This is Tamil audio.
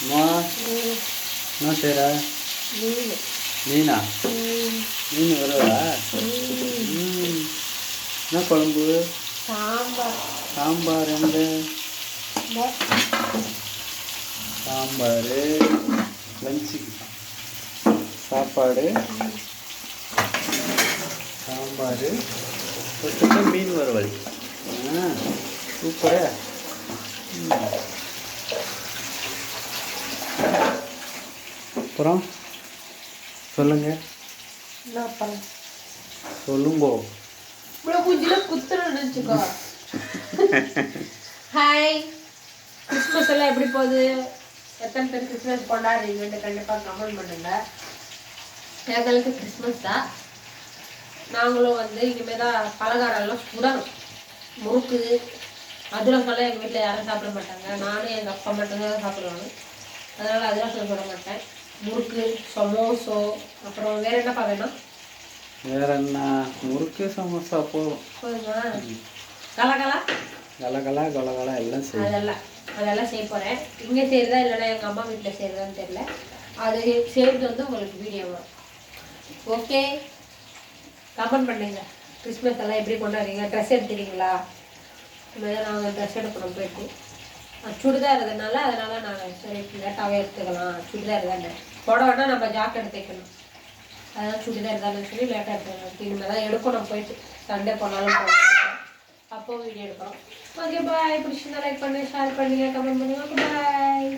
அம்மா என்ன செய்கிற? மீனா? மீன் வருவா? என்ன குழம்பு? சாம்பார் எங்க? சாம்பார் லஞ்சுக்கு சாப்பாடு சாம்பார் தொட்டுக்க மீன் வறுவல். சூப்பரா. அப்புறம் சொல்லுங்க. சொல்லுங்கோ. ஹாய், கிறிஸ்மஸ் எல்லாம் எப்படி போகுது? எத்தனை பேர் கிறிஸ்மஸ் கொண்டாடுறீங்கன்னு கண்டிப்பாக கமெண்ட் பண்ணுங்க. எங்களுக்கு கிறிஸ்மஸ் தான். நாங்களும் இனிமேல் தான் பலகாரம் எல்லாம் சுடணும். முறுக்கு அதிரசம்லாம் எங்கள் வீட்டில் யாரும் சாப்பிட மாட்டாங்க. நானும் எங்கள் அப்பா மட்டும்தான் சாப்பிடுவாங்க. அதனால் அதிரசம் சுட மாட்டேன். முறுக்கு, சமோசோ, அப்புறம் வேறு என்னப்பா வேணும்? வேற என்ன? முறுக்கு சமோசா போதுமா? கலகலா கலகலா கொலகலா எல்லாம் செய்யும். அதெல்லாம் செய்ய போகிறேன். இங்கே செய்கிறதா இல்லைன்னா எங்கள் அம்மா வீட்டில் செய்கிறதான்னு தெரியல. அது செய்கிறது உங்களுக்கு வீடியோ வரும். ஓகே, கமெண்ட் பண்ணுங்க. கிறிஸ்மஸ் எல்லாம் எப்படி கொண்டாடுறீங்க? ட்ரெஸ் எடுத்துறீங்களா? இனிமேல் நாங்கள் ட்ரெஸ் எடுக்கணும் போயிட்டு. சுடிதார் இதனால நாங்கள் சரி லேட்டாகவே எடுத்துக்கலாம். சுடிதார் தானே புடவைன்னா நம்ம ஜாக்கெட் தைக்கணும். அதான் சுடிதார் தானே சொல்லி லேட்டாக எடுத்துக்கலாம். இனிமேல் தான் எடுக்கணும் போயிட்டு. சண்டே போனாலும் போகணும். அப்போ வீடியோ எடுக்கிறோம். Okay bye. பிடிச்சிருந்தா லைக் பண்ணி ஷேர் பண்ணுங்க, கமெண்ட் பண்ணுங்க. பாய்.